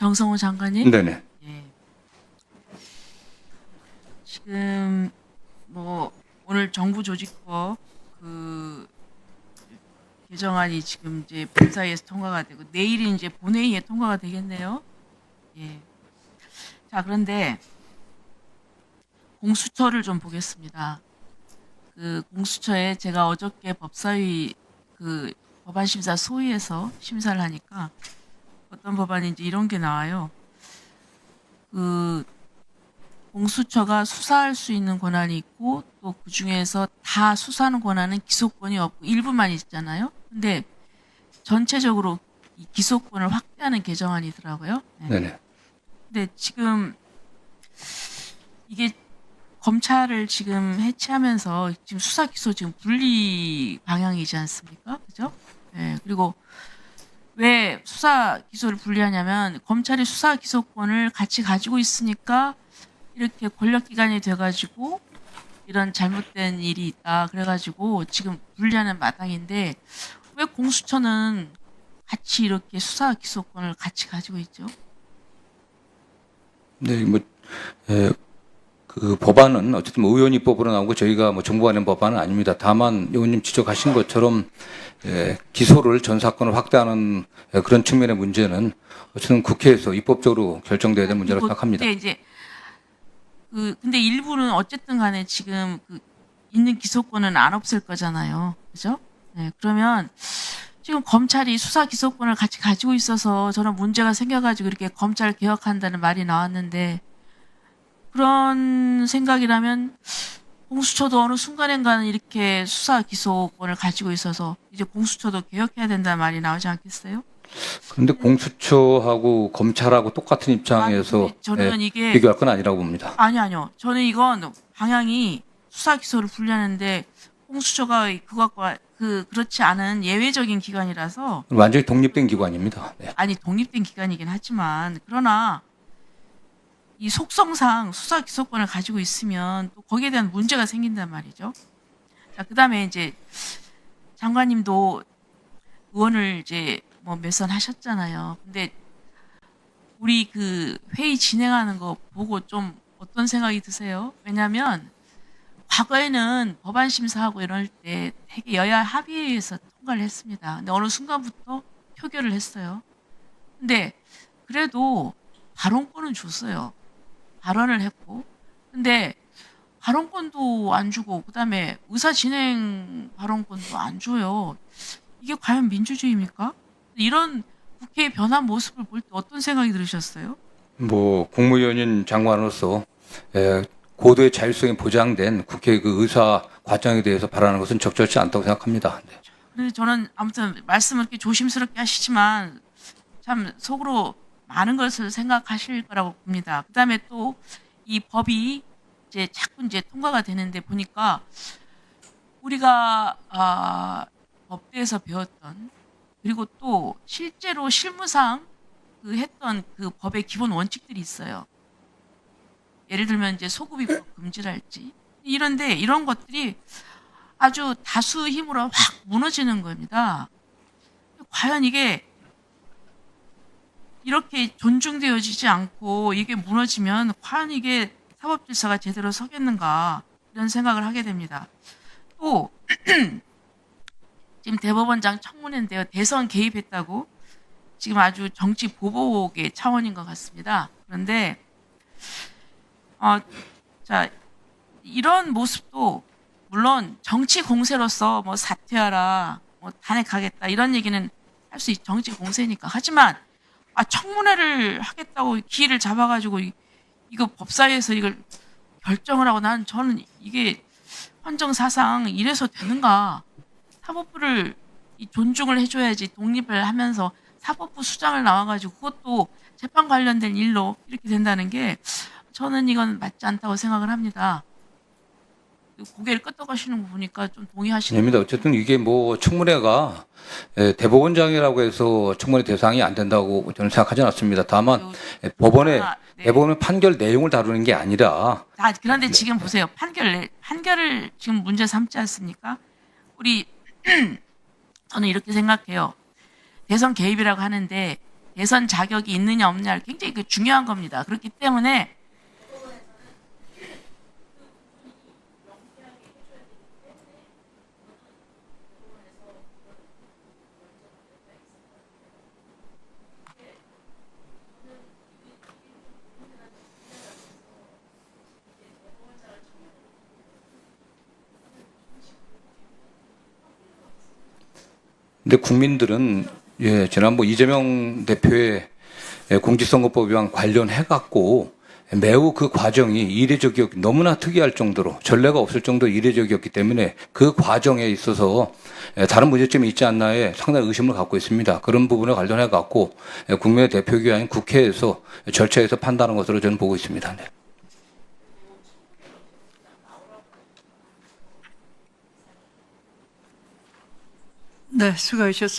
정성호 장관님. 네네. 예. 지금 뭐 오늘 정부 조직법 그 개정안이 지금 이제 본사위에서 통과가 되고 내일이 이제 본회의에 통과가 되겠네요. 예. 자, 그런데 공수처를 좀 보겠습니다. 그 공수처에 제가 어저께 법사위 그 법안심사 소위에서 심사를 하니까 어떤 법안인지 이런 게 나와요. 그 공수처가 수사할 수 있는 권한이 있고 또 그 중에서 다 수사하는 권한은 기소권이 없고 일부만 있잖아요. 근데 전체적으로 이 기소권을 확대하는 개정안이더라고요. 네. 네네. 근데 지금 이게 검찰을 지금 해체하면서 지금 수사 기소 지금 분리 방향이지 않습니까? 그죠? 네. 그리고 왜 수사 기소를 분리하냐면 검찰이 수사 기소권을 같이 가지고 있으니까 이렇게 권력기관이 돼가지고 이런 잘못된 일이 있다 그래가지고 지금 분리하는 마당인데 왜 공수처는 같이 이렇게 수사 기소권을 같이 가지고 있죠? 네, 뭐, 그 법안은 어쨌든 뭐 의원 입법으로 나오고 저희가 뭐 정부가 낸 법안은 아닙니다. 다만 의원님 지적하신 것처럼 기소를 전 사건을 확대하는 그런 측면의 문제는 어쨌든 국회에서 입법적으로 결정돼야 될 문제라고 생각합니다. 근데 이제 근데 일부는 어쨌든 간에 지금 그 있는 기소권은 안 없앨 거잖아요. 그죠? 네, 그러면 지금 검찰이 수사 기소권을 같이 가지고 있어서 저런 문제가 생겨가지고 이렇게 검찰 개혁한다는 말이 나왔는데 그런 생각이라면 공수처도 어느 순간인가는 이렇게 수사 기소권을 가지고 있어서 이제 공수처도 개혁해야 된다는 말이 나오지 않겠어요? 그런데 공수처하고 검찰하고 똑같은 입장에서 아니, 저는 이게 비교할 건 아니라고 봅니다. 아니요. 저는 이건 방향이 수사 기소를 분리하는데 공수처가 그것과 그렇지 않은 예외적인 기관이라서 완전히 독립된 기관입니다. 네. 아니 독립된 기관이긴 하지만 그러나 이 속성상 수사 기소권을 가지고 있으면 또 거기에 대한 문제가 생긴단 말이죠. 자, 그다음에 이제 장관님도 의원을 이제 뭐 몇 선 하셨잖아요. 근데 우리 그 회의 진행하는 거 보고 좀 어떤 생각이 드세요? 왜냐하면 과거에는 법안 심사하고 이럴 때 되게 여야 합의해서 통과를 했습니다. 근데 어느 순간부터 표결을 했어요. 근데 그래도 발언권은 줬어요. 발언을 했고. 근데 발언권도 안 주고 그다음에 의사 진행 발언권도 안 줘요. 이게 과연 민주주의입니까? 이런 국회의 변한 모습을 볼 때 어떤 생각이 들으셨어요? 뭐 국무위원인 장관으로서 고도의 자율성이 보장된 국회 그 의사 과정에 대해서 바라는 것은 적절치 않다고 생각합니다. 네. 근데 저는 아무튼 말씀을 이렇게 조심스럽게 하시지만 참 속으로 많은 것을 생각하실 거라고 봅니다. 그다음에 또 이 법이 이제 자꾸 이제 통과가 되는데 보니까 우리가 법대에서 배웠던 그리고 또 실제로 실무상 그 했던 그 법의 기본 원칙들이 있어요. 예를 들면 이제 소급 입법 금지랄지 이런데 이런 것들이 아주 다수 힘으로 확 무너지는 겁니다. 과연 이게 이렇게 존중되어지지 않고 이게 무너지면 과연 이게 사법 질서가 제대로 서겠는가 이런 생각을 하게 됩니다. 또 지금 대법원장 청문회인데요. 대선 개입했다고 지금 아주 정치 보복의 차원인 것 같습니다. 그런데 자 이런 모습도 물론 정치 공세로서 뭐 사퇴하라, 뭐 탄핵하겠다 이런 얘기는 할 수 있 정치 공세니까 하지만 청문회를 하겠다고 기회를 잡아가지고 이거 법사위에서 이걸 결정을 하고 저는 이게 헌정사상 이래서 되는가? 사법부를 존중을 해줘야지 독립을 하면서 사법부 수장을 나와가지고 그것도 재판 관련된 일로 이렇게 된다는 게 저는 이건 맞지 않다고 생각을 합니다. 고개를 끄덕하시는 거 보니까 좀 동의하시는 아닙니다. 어쨌든 이게 뭐 청문회가 대법원장이라고 해서 청문회 대상이 안 된다고 저는 생각하지 않습니다. 다만 법원의 네. 대법원의 판결 내용을 다루는 게 아니라 그런데 네. 지금 보세요. 판결을 지금 문제 삼지 않습니까? 우리 저는 이렇게 생각해요. 대선 개입이라고 하는데 대선 자격이 있느냐 없느냐 굉장히 그 중요한 겁니다. 그렇기 때문에 근데 국민들은 지난번 이재명 대표의 공직선거법 위반 관련해 갖고 매우 그 과정이 이례적이었기, 너무나 특이할 정도로 전례가 없을 정도로 이례적이었기 때문에 그 과정에 있어서 다른 문제점이 있지 않나에 상당히 의심을 갖고 있습니다. 그런 부분에 관련해 갖고 국민의 대표기관인 아닌 국회에서 절차에서 판단한 것으로 저는 보고 있습니다. 네. 네, 수고하셨습니다.